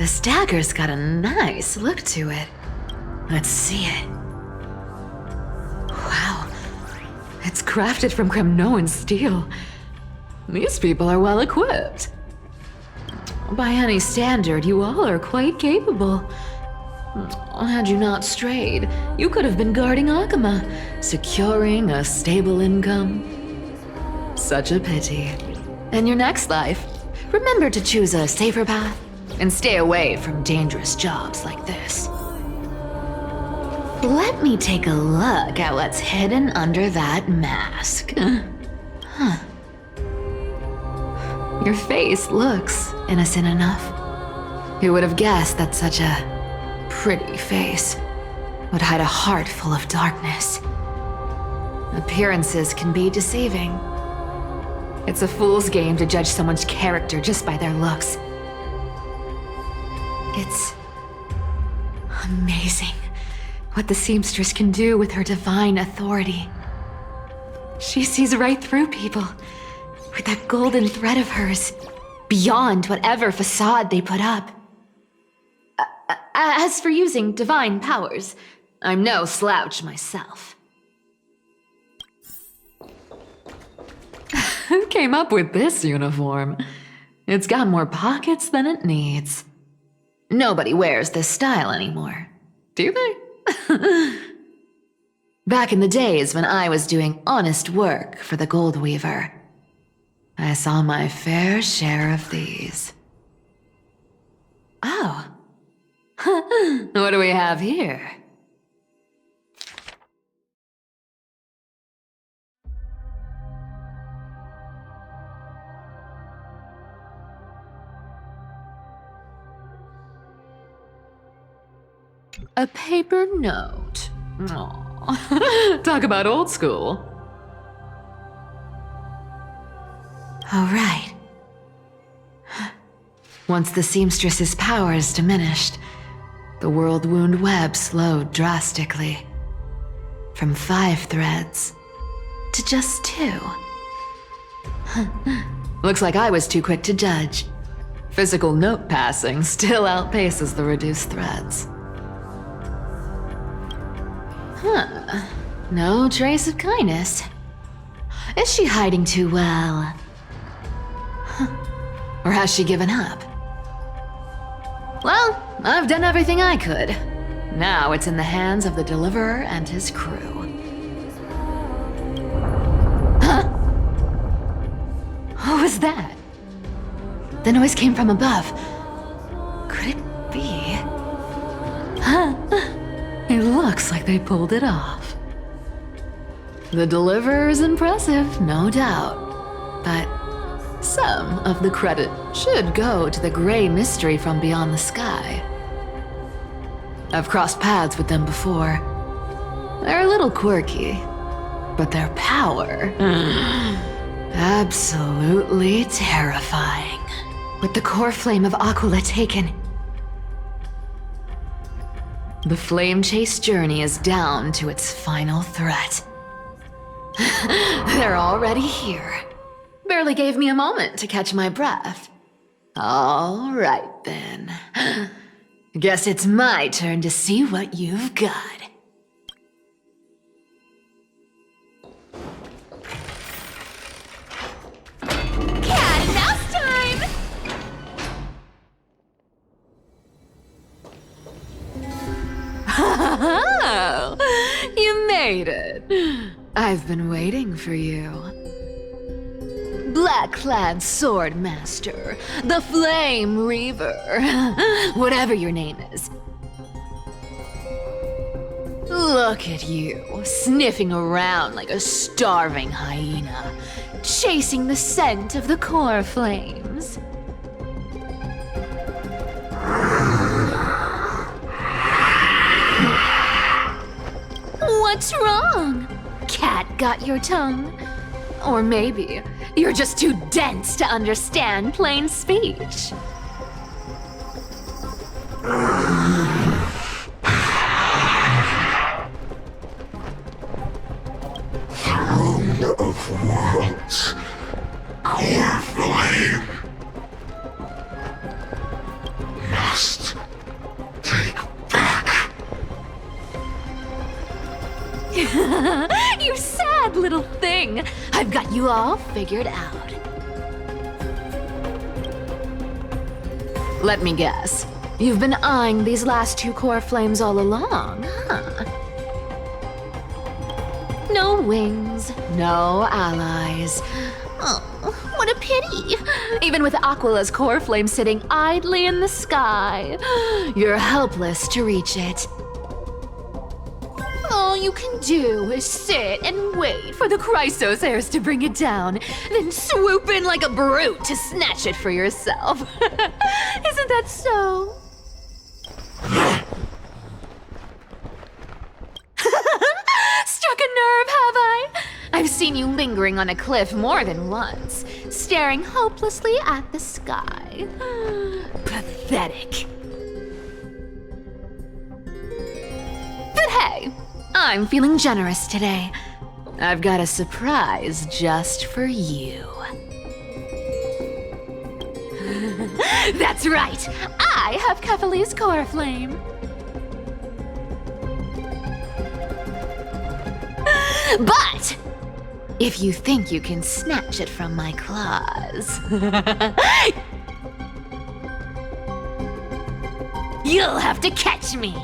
This dagger's got a nice look to it. Let's see it. Wow. It's crafted from Kremnoan steel. These people are well equipped. By any standard, you all are quite capable. Had you not strayed, you could have been guarding Akama, securing a stable income. Such a pity. In your next life, remember to choose a safer path and stay away from dangerous jobs like this. Let me take a look at what's hidden under that mask. Huh. Your face looks innocent enough. Who would have guessed that such a pretty face would hide a heart full of darkness? Appearances can be deceiving. It's a fool's game to judge someone's character just by their looks. It's amazing what the seamstress can do with her divine authority. She sees right through people with that golden thread of hers, beyond whatever facade they put up. As for using divine powers, I'm no slouch myself. Who came up with this uniform? It's got more pockets than it needs. Nobody wears this style anymore, do they? Back in the days when I was doing honest work for the Gold Weaver, I saw my fair share of these. Oh. What do we have here? A paper note. Aww. Talk about old school. All right. Once the seamstress's powers diminished, the world wound web slowed drastically. From 5 threads to just 2. Looks like I was too quick to judge. Physical note passing still outpaces the reduced threads. Huh. No trace of kindness. Is she hiding too well? Or has she given up? Well, I've done everything I could. Now it's in the hands of the Deliverer and his crew. Huh? What was that? The noise came from above. Could it be? Huh? It looks like they pulled it off. The Deliverer is impressive, no doubt. But some of the credit should go to the gray mystery from beyond the sky. I've crossed paths with them before. They're a little quirky, but their power... absolutely terrifying. With the core flame of Aquila taken, the flame chase journey is down to its final threat. They're already here. Barely gave me a moment to catch my breath. All right then. Guess it's my turn to see what you've got. Cat and mouse time! Oh, you made it. I've been waiting for you. Black-clad sword master, the Flame Reaver, whatever your name is. Look at you, sniffing around like a starving hyena, chasing the scent of the core flames. What's wrong? Cat got your tongue? Or maybe you're just too dense to understand plain speech. Throne of worlds, core flame. Must You sad little thing. I've got you all figured out. Let me guess. You've been eyeing these last two core flames all along, huh? No wings, no allies. Oh, what a pity. Even with Aquila's core flame sitting idly in the sky, you're helpless to reach it. All you can do is sit and wait for the Chrysos heirs to bring it down, then swoop in like a brute to snatch it for yourself. Isn't that so? Struck a nerve, have I? I've seen you lingering on a cliff more than once, staring hopelessly at the sky. Pathetic. But hey, I'm feeling generous today. I've got a surprise just for you. That's right, I have Kephales's core flame. But if you think you can snatch it from my claws, you'll have to catch me.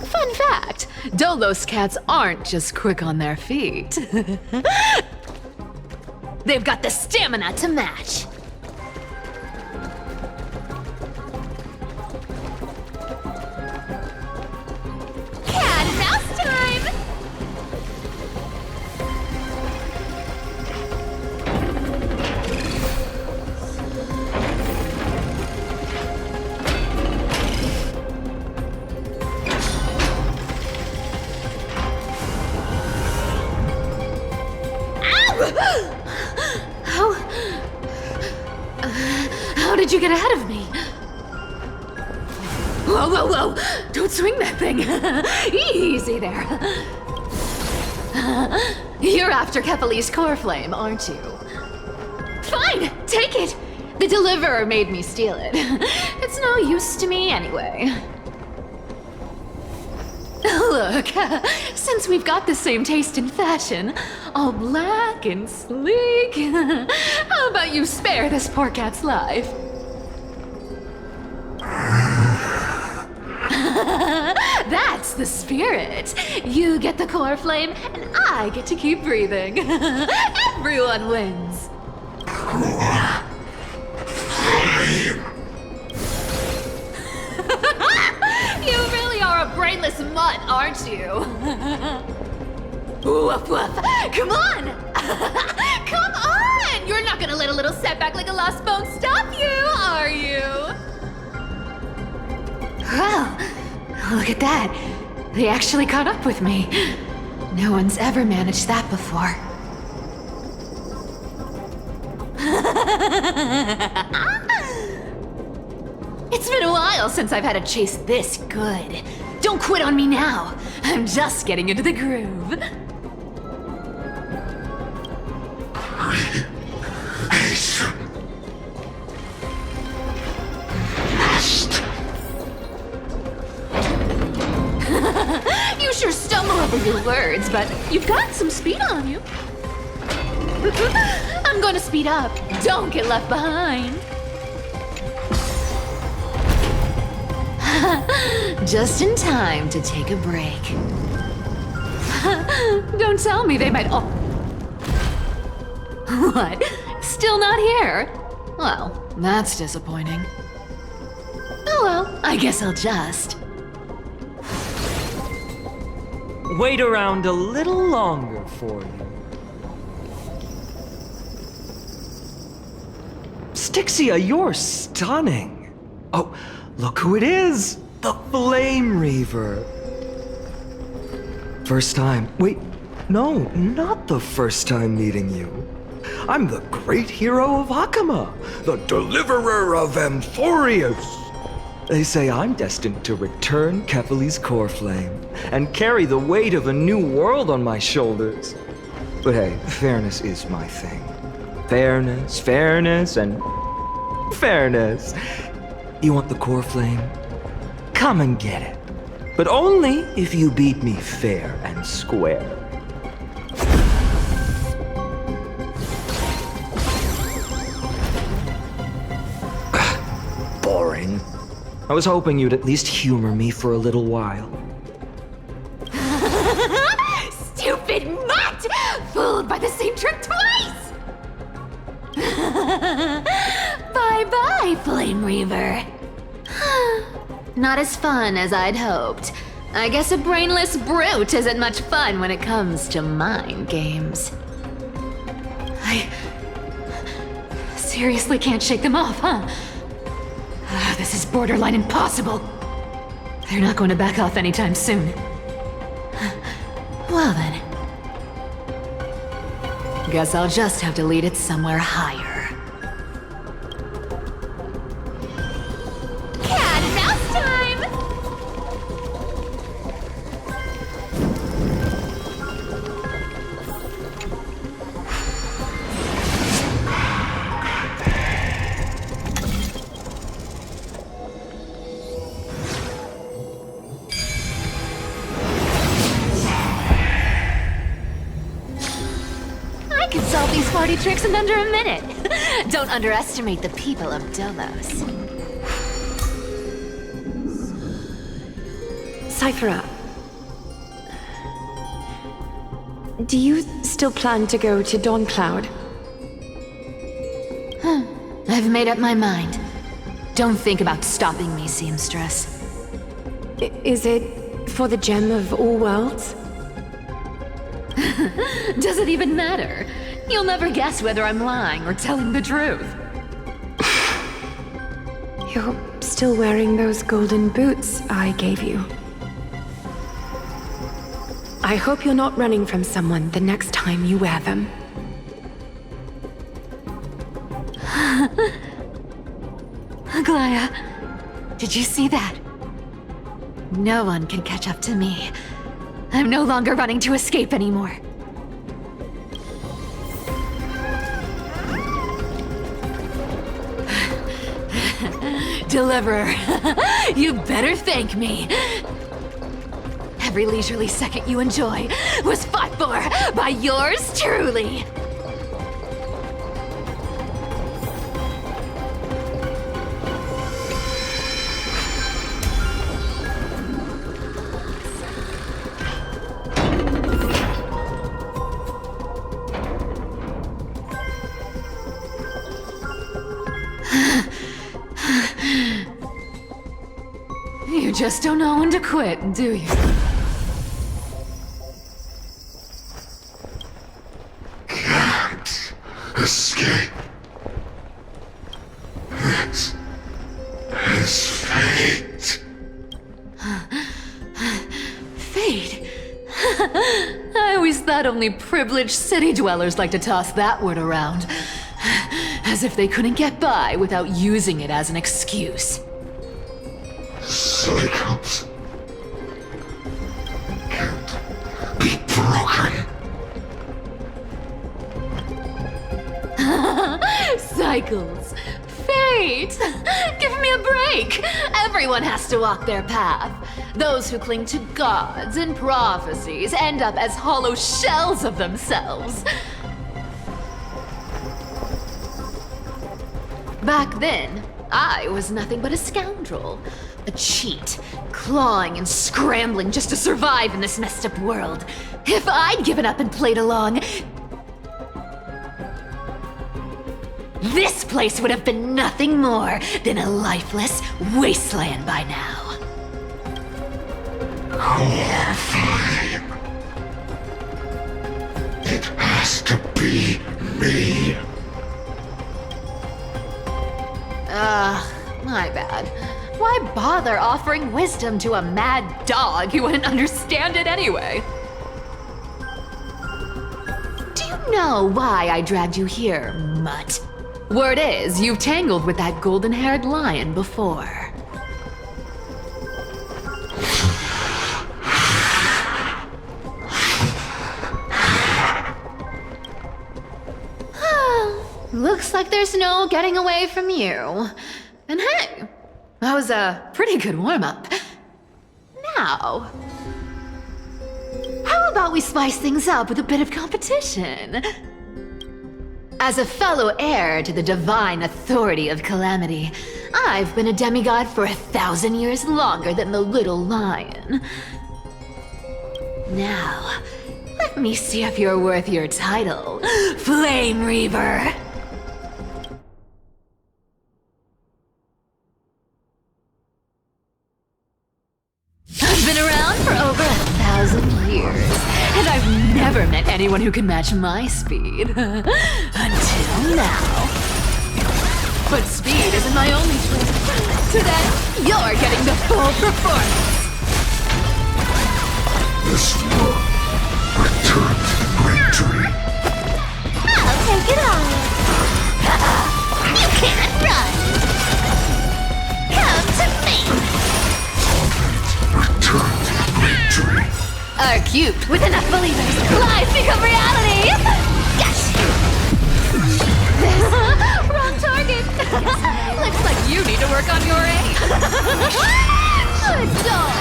Fun fact, Dolos cats aren't just quick on their feet. They've got the stamina to match. Cat and mouse time! How did you get ahead of me? Whoa, whoa, whoa! Don't swing that thing! Easy there. You're after Kephales's core flame, aren't you? Fine, take it! The deliverer made me steal it. It's no use to me anyway. Look, since we've got the same taste in fashion, all black and sleek, how about you spare this poor cat's life? That's the spirit. You get the core flame, and I get to keep breathing. Everyone wins. You really are a brainless mutt, aren't you? Woof woof! Come on! Come on! You're not gonna let a little setback like a lost bone stop you, are you? Well, look at that. They actually caught up with me. No one's ever managed that before. It's been a while since I've had a chase this good. Don't quit on me now. I'm just getting into the groove. You sure stumble over your words, but you've got some speed on you. I'm going to speed up. Don't get left behind. Just in time to take a break. Don't tell me they might all... What? Still not here? Well, that's disappointing. Oh well, I guess I'll just... Wait around a little longer for you. Styxia, you're stunning. Oh, look who it is! The Flame Reaver. First time. Wait, no, not the first time meeting you. I'm the great hero of Akama, the deliverer of Amphorius. They say I'm destined to return Kephales's core flame and carry the weight of a new world on my shoulders. But hey, fairness is my thing. Fairness, fairness, and fairness. You want the core flame? Come and get it. But only if you beat me fair and square. Boring. I was hoping you'd at least humor me for a little while. Stupid mutt! Fooled by the same trick twice! Bye-bye, Flame Reaver. Not as fun as I'd hoped. I guess a brainless brute isn't much fun when it comes to mind games. I seriously can't shake them off, huh? This is borderline impossible. They're not going to back off anytime soon. Well then. Guess I'll just have to lead it somewhere higher. Cat and mouse time! I can solve these party tricks in under a minute. Don't underestimate the people of Delos. Cipher, do you still plan to go to Dawn Cloud? I've made up my mind. Don't think about stopping me, seamstress. Is it for the gem of all worlds? Does it even matter? You'll never guess whether I'm lying or telling the truth. You're still wearing those golden boots I gave you. I hope you're not running from someone the next time you wear them. Aglaya, did you see that? No one can catch up to me. I'm no longer running to escape anymore. Deliverer, you better thank me. Every leisurely second you enjoy was fought for by yours truly. You just don't know when to quit, do you? Can't escape. It is fate. Fate? I always thought only privileged city dwellers like to toss that word around. As if they couldn't get by without using it as an excuse. Cycles can't be broken. Cycles. Fate! Give me a break! Everyone has to walk their path. Those who cling to gods and prophecies end up as hollow shells of themselves. Back then, I was nothing but a scoundrel. A cheat, clawing and scrambling just to survive in this messed up world. If I'd given up and played along, this place would have been nothing more than a lifeless wasteland by now. Horrifying. It has to be me. My bad. Why bother offering wisdom to a mad dog who wouldn't understand it anyway? Do you know why I dragged you here, mutt? Word is, you've tangled with that golden-haired lion before. Looks like there's no getting away from you. And hey, that was a pretty good warm-up. Now, how about we spice things up with a bit of competition? As a fellow heir to the divine authority of Calamity, I've been a demigod for 1,000 years longer than the little lion. Now, let me see if you're worth your title, Flame Reaver. I've been around for over 1,000 years, and I've never met anyone who can match my speed. Until now. But speed isn't my only trait. Today, you're getting the full performance. This war returns victory. I'll take it on. You can't run. Come to me. Returns victory. Are cubed with enough believers. Lies become reality. Gosh. Wrong target. Looks like you need to work on your aim. Good dog.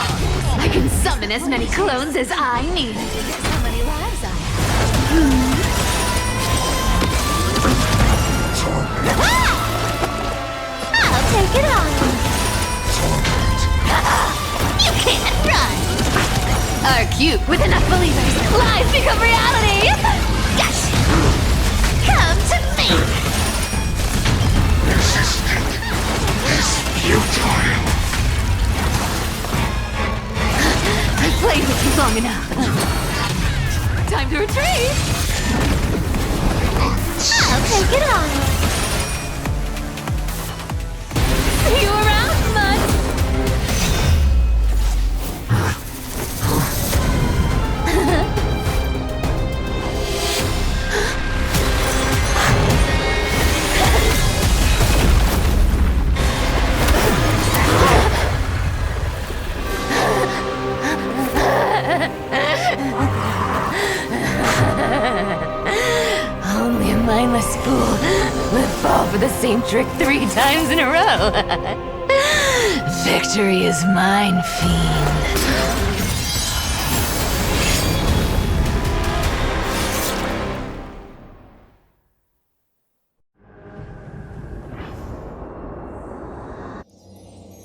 I can summon as many clones as I need. Guess how many lives I have. I'll take it on. You can't run. Are cubed with enough believers. Lies become reality. Gosh. Come to me. Resisting is futile. I've played with you long enough. Time to retreat. I'll take it on. See you around, Mud. Only a mindless fool would fall for the same trick 3 times in a row. Victory is mine, fiend.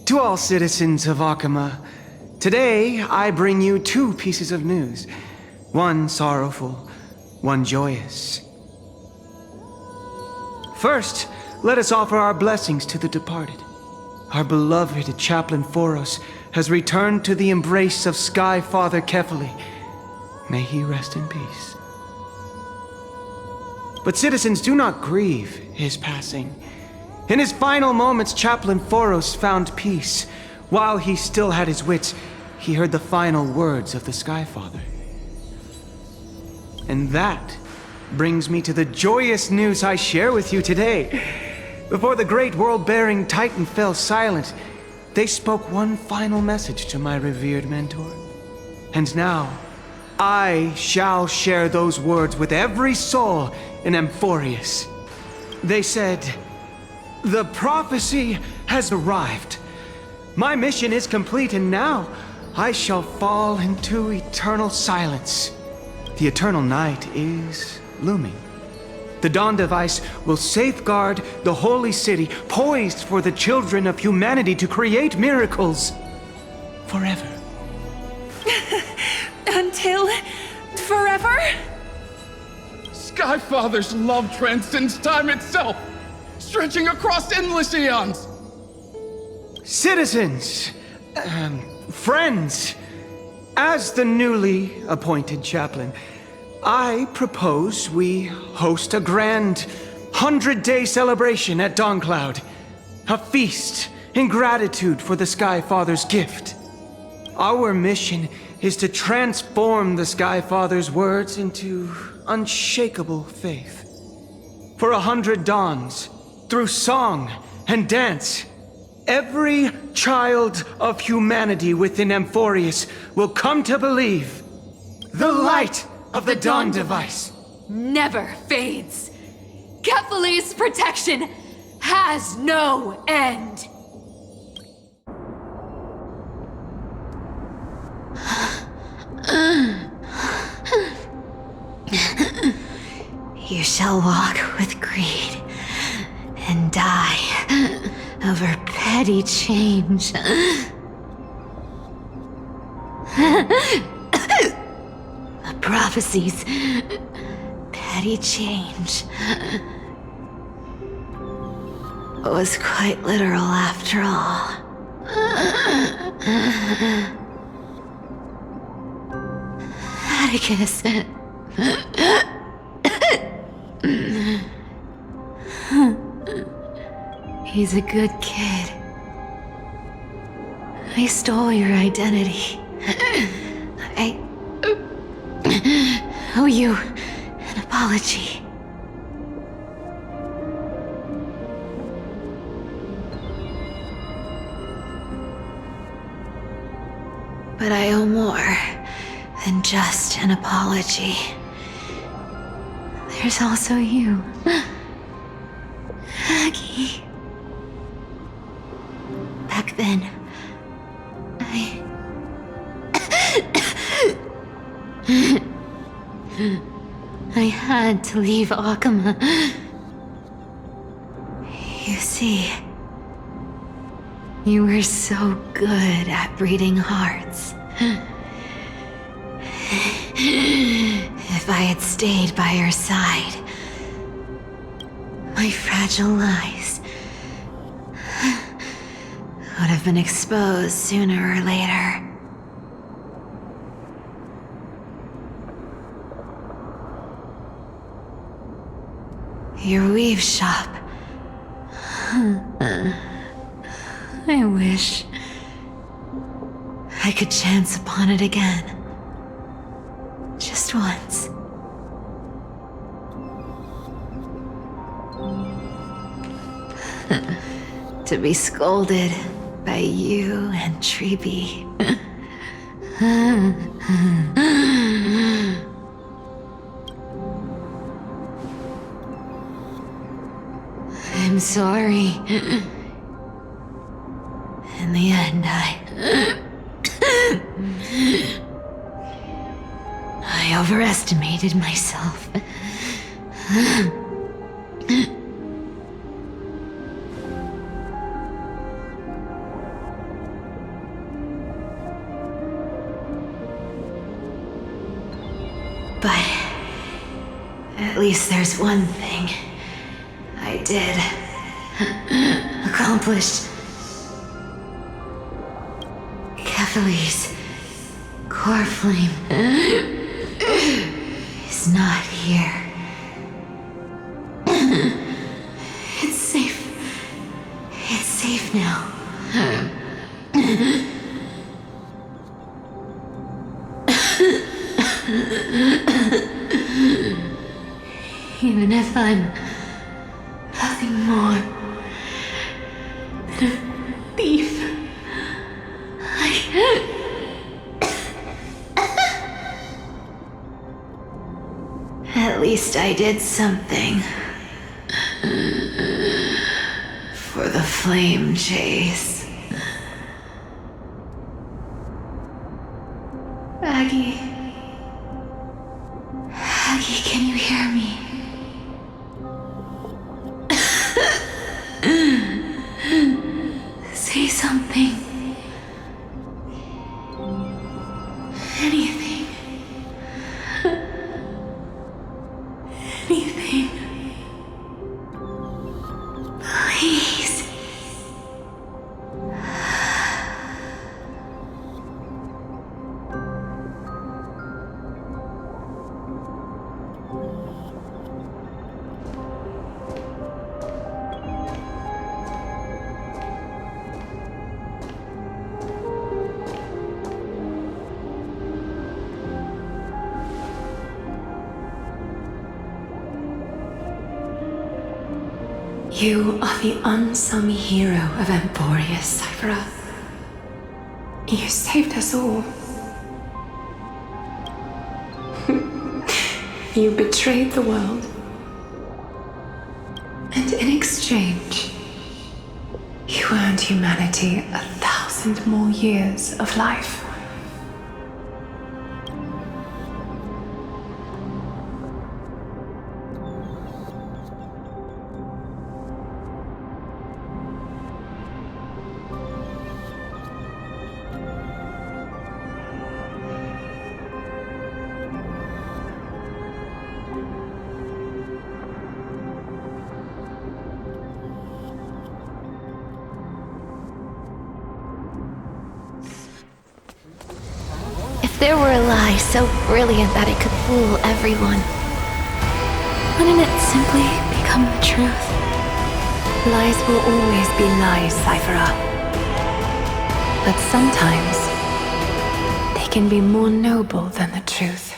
To all citizens of Akama, today I bring you 2 pieces of news. One sorrowful, one joyous. First, let us offer our blessings to the departed. Our beloved Chaplain Foros has returned to the embrace of Sky Father Kefali. May he rest in peace. But citizens, do not grieve his passing. In his final moments, Chaplain Foros found peace. While he still had his wits, he heard the final words of the Sky Father. And that brings me to the joyous news I share with you today. Before the great world-bearing Titan fell silent, they spoke one final message to my revered mentor. And now, I shall share those words with every soul in Amphorius. They said, "The prophecy has arrived. My mission is complete, and now I shall fall into eternal silence. The eternal night is looming. The dawn device will safeguard the holy city, poised for the children of humanity to create miracles forever." Until forever? Skyfather's love transcends time itself, stretching across endless eons. Citizens, friends, as the newly appointed chaplain, I propose we host a grand 100-day celebration at Dawncloud. A feast in gratitude for the Sky Father's gift. Our mission is to transform the Sky Father's words into unshakable faith. For 100 dawns, through song and dance, every child of humanity within Amphorius will come to believe the light of the dawn device Never fades. Kefali's protection has no end. You shall walk with greed and die over petty change. The prophecies. Petty change. Was quite literal after all. Atticus. He's a good kid. I stole your identity. I owe you an apology. But I owe more than just an apology. There's also you, Aggie. Back then, I had to leave Akama. You see, you were so good at breeding hearts. If I had stayed by your side, my fragile lies would have been exposed sooner or later. Your weave shop. I wish I could chance upon it again. Just once. To be scolded by you and Treeby. I'm sorry. In the end, I overestimated myself. But at least there's one thing I did accomplish. Kephalie's core flame is not here. It's safe. It's safe now. Even if I'm nothing more than a thief, at least I did something for the flame chase. Aggie, can you hear me? Say something. Anything. Anything. Please. You are the unsung hero of Emporius, Cipher. You saved us all. You betrayed the world. And in exchange, you earned humanity 1,000 more years of life. If there were a lie so brilliant that it could fool everyone, wouldn't it simply become the truth? Lies will always be lies, Cipher. But sometimes, they can be more noble than the truth.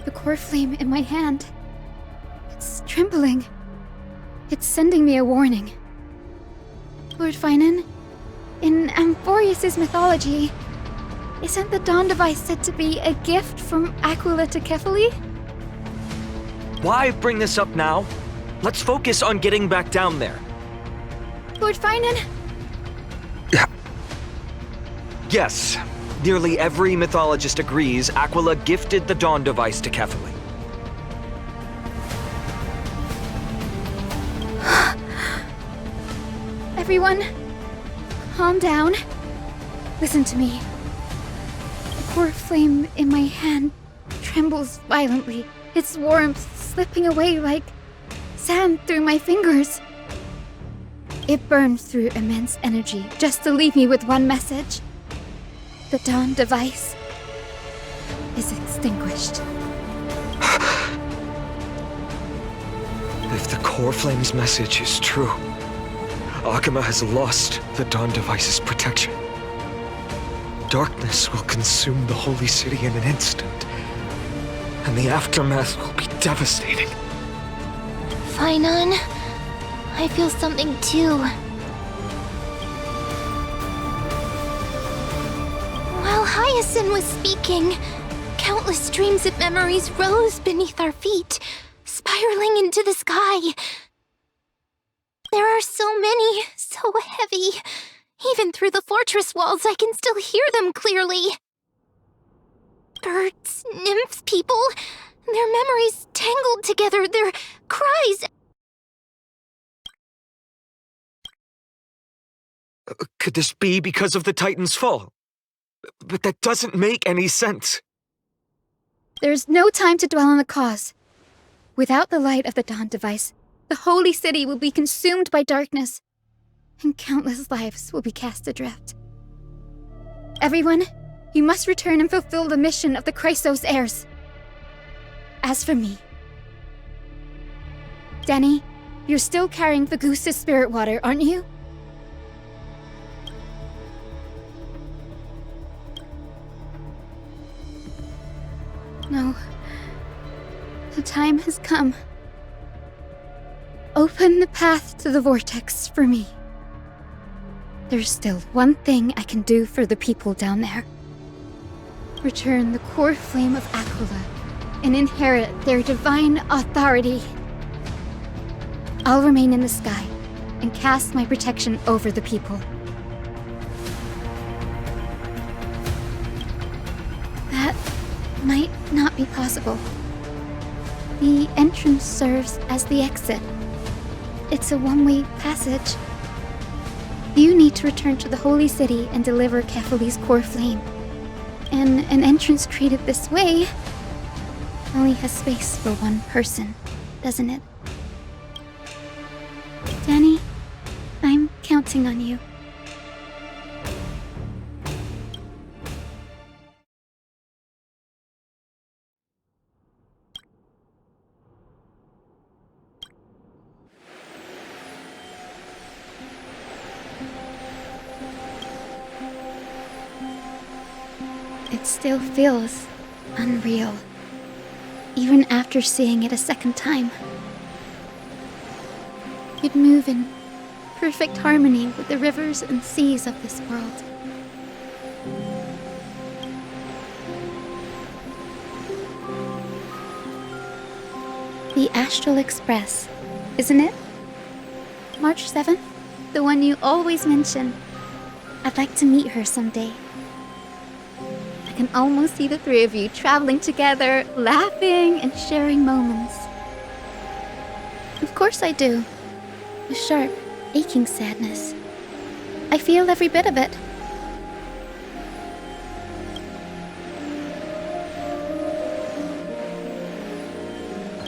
The core flame in my hand. It's trembling. It's sending me a warning. Lord Finan, in Amphorius' mythology, isn't the Dawn device said to be a gift from Aquila to Kefali? Why bring this up now? Let's focus on getting back down there. Lord Finan? Yes. Nearly every mythologist agrees Aquila gifted the Dawn device to Kefali. Everyone, calm down. Listen to me. The core flame in my hand trembles violently, its warmth slipping away like sand through my fingers. It burns through immense energy just to leave me with one message. The Dawn device is extinguished. If the core flame's message is true, Akama has lost the Dawn device's protection. Darkness will consume the holy city in an instant, and the aftermath will be devastating. Finan, I feel something too. While Hyacinth was speaking, countless streams of memories rose beneath our feet, spiraling into the sky. There are so many, so heavy. Even through the fortress walls, I can still hear them clearly. Birds, nymphs, people, their memories tangled together, their cries. Could this be because of the Titan's fall? But that doesn't make any sense. There's no time to dwell on the cause. Without the light of the Dawn device, the holy city will be consumed by darkness, and countless lives will be cast adrift. Everyone, you must return and fulfill the mission of the Chrysos heirs. As for me, Danny, you're still carrying the goose's spirit water, aren't you? No. The time has come. Open the path to the vortex for me. There's still one thing I can do for the people down there. Return the core flame of Aquila and inherit their divine authority. I'll remain in the sky and cast my protection over the people. That might not be possible. The entrance serves as the exit. It's a one-way passage. You need to return to the holy city and deliver Kefali's core flame. And an entrance created this way only has space for one person, doesn't it? Danny, I'm counting on you. It still feels unreal, even after seeing it a second time. You'd move in perfect harmony with the rivers and seas of this world. The Astral Express isn't it? March 7th? The one you always mention. I'd like to meet her someday. I can almost see the three of you traveling together, laughing and sharing moments. Of course I do. A sharp, aching sadness. I feel every bit of it.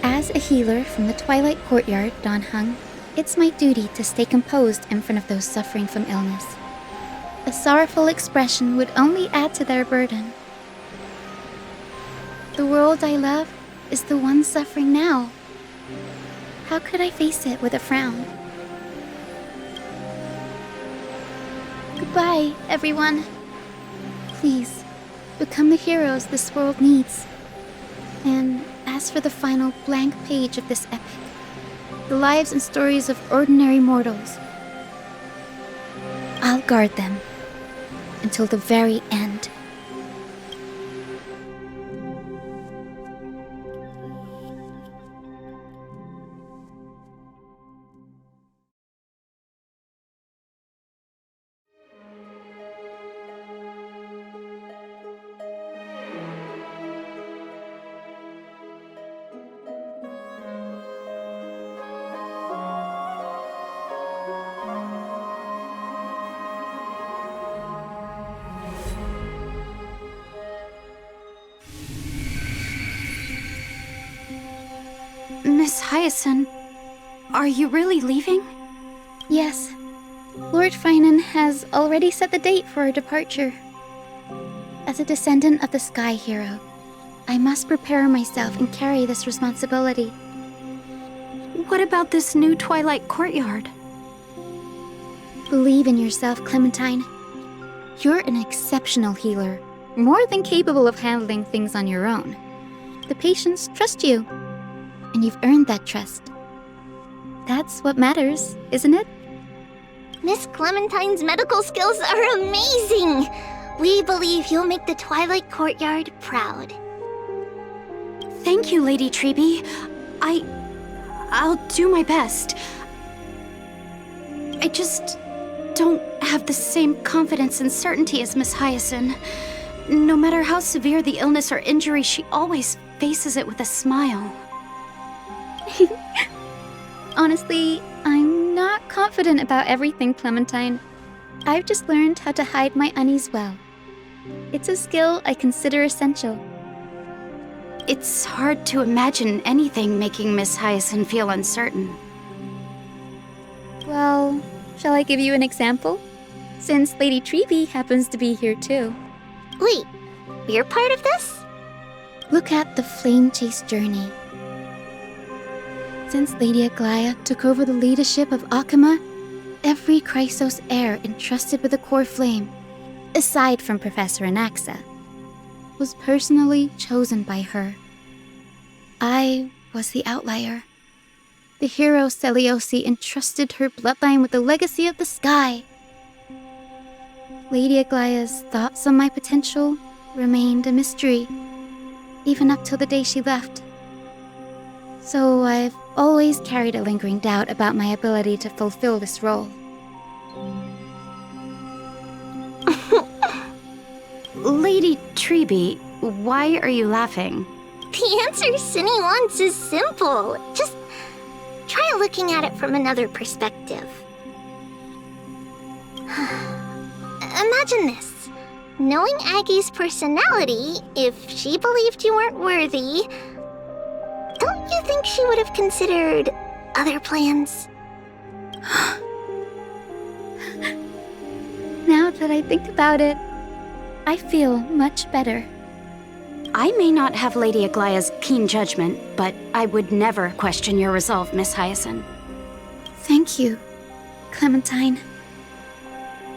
As a healer from the Twilight Courtyard, Dan Heng, it's my duty to stay composed in front of those suffering from illness. A sorrowful expression would only add to their burden. The world I love is the one suffering now. How could I face it with a frown? Goodbye, everyone. Please, become the heroes this world needs. And as for the final blank page of this epic, the lives and stories of ordinary mortals, I'll guard them until the very end. Miss Hyacinth, are you really leaving? Yes. Lord Finan has already set the date for our departure. As a descendant of the Sky Hero, I must prepare myself and carry this responsibility. What about this new Twilight Courtyard? Believe in yourself, Clementine. You're an exceptional healer, more than capable of handling things on your own. The patients trust you, and you've earned that trust. That's what matters, isn't it? Miss Clementine's medical skills are amazing! We believe you'll make the Twilight Courtyard proud. Thank you, Lady Treby. I'll do my best. I just don't have the same confidence and certainty as Miss Hyacinth. No matter how severe the illness or injury, she always faces it with a smile. Honestly, I'm not confident about everything, Clementine. I've just learned how to hide my unease well. It's a skill I consider essential. It's hard to imagine anything making Miss Hyacinth feel uncertain. Well, shall I give you an example? Since Lady Treby happens to be here too. Wait, we're part of this? Look at the Flame Chase journey. Since Lady Aglaya took over the leadership of Akama, every Chrysos heir entrusted with the core flame, aside from Professor Anaxa, was personally chosen by her. I was the outlier. The hero Celiosi entrusted her bloodline with the legacy of the sky. Lady Aglaya's thoughts on my potential remained a mystery, even up till the day she left. So I've always carried a lingering doubt about my ability to fulfill this role. Lady Treby, why are you laughing? The answer Cindy wants is simple. Just try looking at it from another perspective. Imagine this. Knowing Aggie's personality, if she believed you weren't worthy, don't you think she would have considered other plans? Now that I think about it, I feel much better. I may not have Lady Aglaya's keen judgment, but I would never question your resolve, Miss Hyacinth. Thank you, Clementine.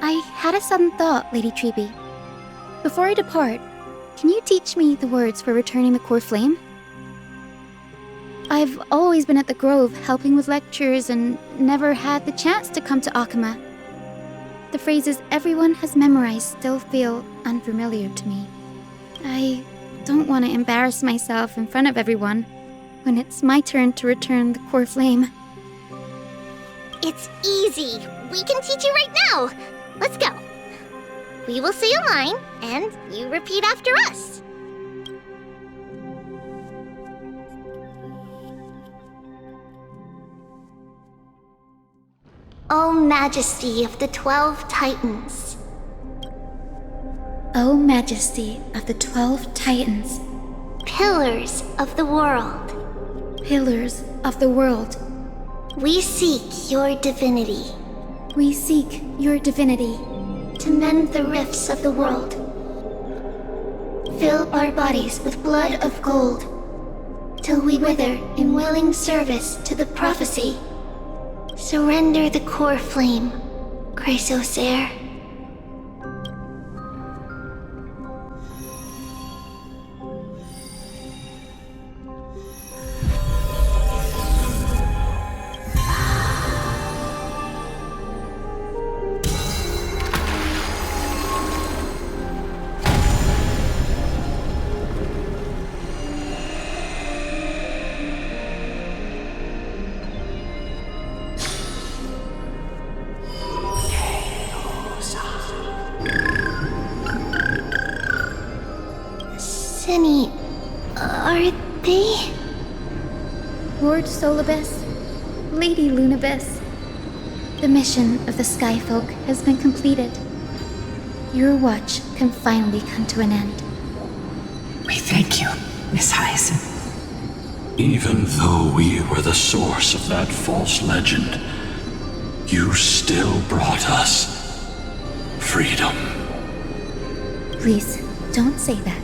I had a sudden thought, Lady Treby. Before I depart, can you teach me the words for returning the core flame? I've always been at the Grove helping with lectures and never had the chance to come to Akama. The phrases everyone has memorized still feel unfamiliar to me. I don't want to embarrass myself in front of everyone when it's my turn to return the core flame. It's easy. We can teach you right now. Let's go. We will say a line, and you repeat after us. O Majesty of the 12 Titans. O Majesty of the 12 Titans. Pillars of the world. Pillars of the world. We seek your divinity. We seek your divinity. To mend the rifts of the world. Fill our bodies with blood of gold. Till we wither in willing service to the prophecy. Surrender the core flame, Chrysosair. Senny, are they? Lord Solibus, Lady Lunibus, the mission of the Skyfolk has been completed. Your watch can finally come to an end. We thank you, Miss Hyacinth. Even though we were the source of that false legend, you still brought us freedom. Please, don't say that.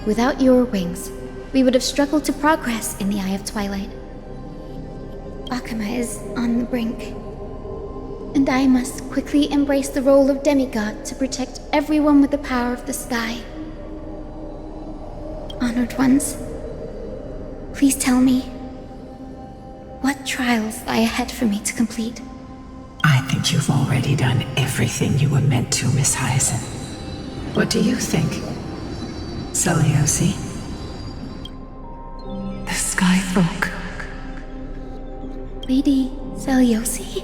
Without your wings, we would have struggled to progress in the Eye of Twilight. Akama is on the brink, and I must quickly embrace the role of demigod to protect everyone with the power of the sky. Honored ones, please tell me, what trials lie ahead for me to complete? I think you've already done everything you were meant to, Miss Hyacinth. What do you think? Celiosi? The Skyfolk. Lady Celiosi?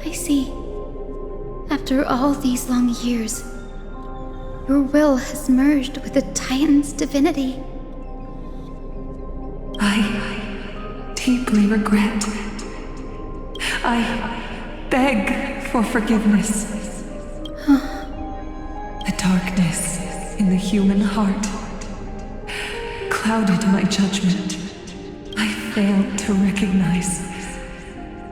I see. After all these long years, your will has merged with the Titan's divinity. I deeply regret. I beg for forgiveness. The darkness in the human heart clouded my judgment. I failed to recognize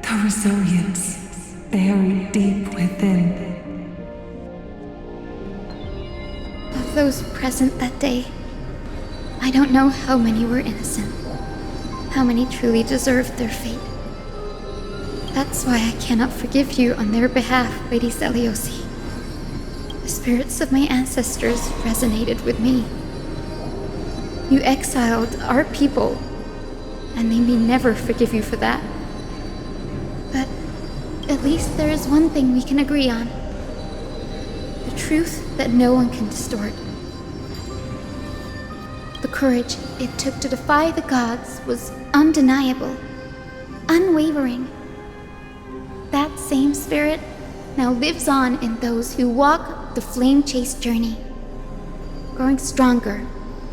the resilience buried deep within. Of those present that day, I don't know how many were innocent, how many truly deserved their fate. That's why I cannot forgive you on their behalf, Lady Celiosi. The spirits of my ancestors resonated with me. You exiled our people, and they may never forgive you for that. But at least there is one thing we can agree on. The truth that no one can distort. The courage it took to defy the gods was undeniable, unwavering. That same spirit now lives on in those who walk the flame-chased journey, growing stronger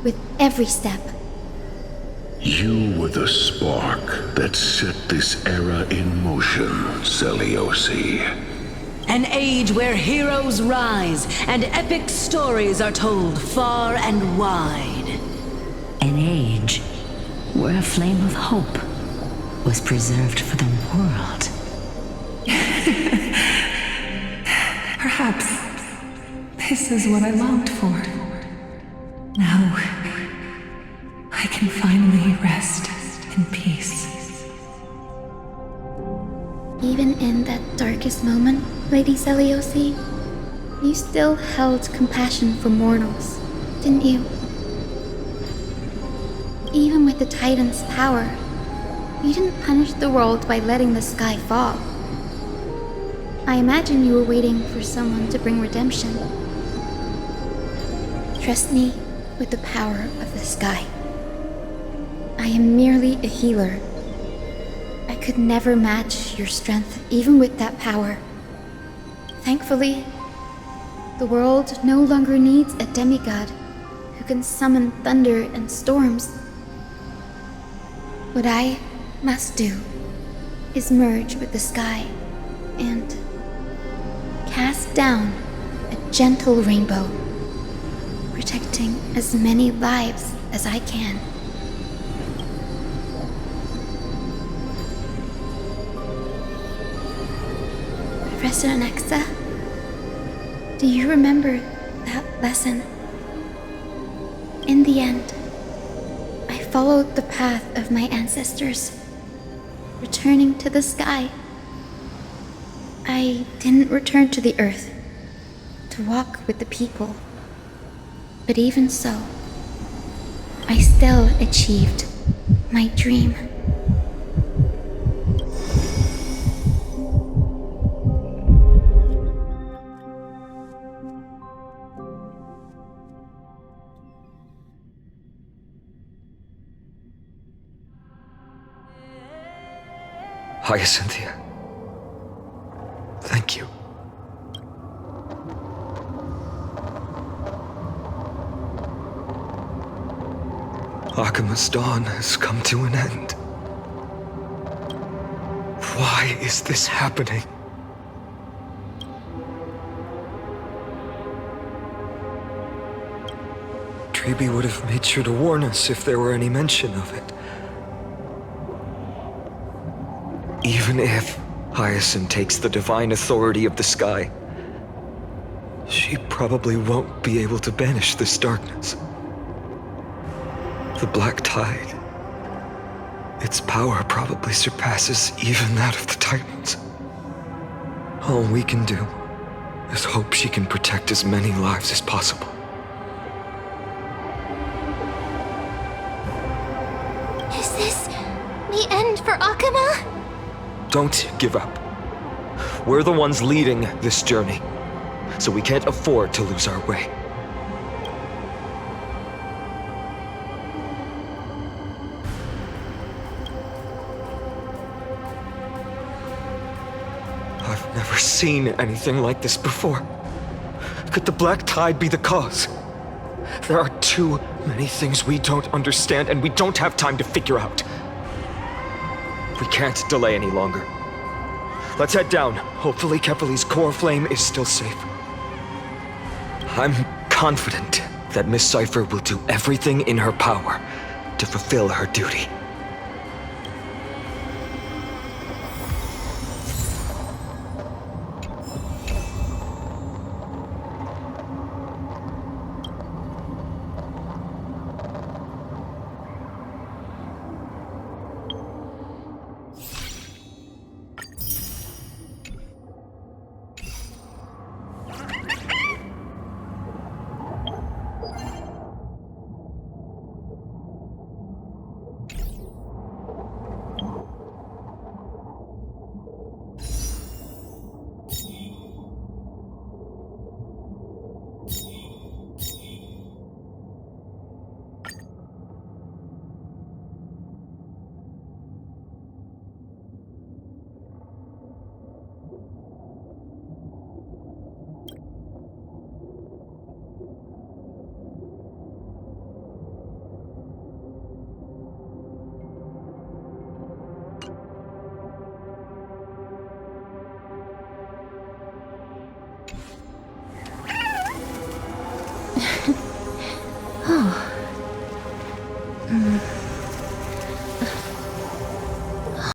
with every step. You were the spark that set this era in motion, Celiosi. An age where heroes rise and epic stories are told far and wide. An age where a flame of hope was preserved for the world. Perhaps this is what I longed for. Now, I can finally rest in peace. Even in that darkest moment, Lady Celiosi, you still held compassion for mortals, didn't you? Even with the Titan's power, you didn't punish the world by letting the sky fall. I imagine you were waiting for someone to bring redemption. Trust me with the power of the sky. I am merely a healer. I could never match your strength, even with that power. Thankfully, the world no longer needs a demigod who can summon thunder and storms. What I must do is merge with the sky and cast down a gentle rainbow, protecting as many lives as I can. Professor Nexa, do you remember that lesson? In the end, I followed the path of my ancestors, returning to the sky. I didn't return to the earth to walk with the people, but even so, I still achieved my dream. Hyacinthia. Thank you. Akima's dawn has come to an end. Why is this happening? Treeby would have made sure to warn us if there were any mention of it. Even if Hyacinth takes the divine authority of the sky, she probably won't be able to banish this darkness. The Black Tide, its power probably surpasses even that of the Titans. All we can do is hope she can protect as many lives as possible. Is this the end for Akuma? Don't give up. We're the ones leading this journey, so we can't afford to lose our way. I've never seen anything like this before. Could the Black Tide be the cause? There are too many things we don't understand, and we don't have time to figure out. We can't delay any longer. Let's head down. Hopefully Kepali's core flame is still safe. I'm confident that Miss Cipher will do everything in her power to fulfill her duty.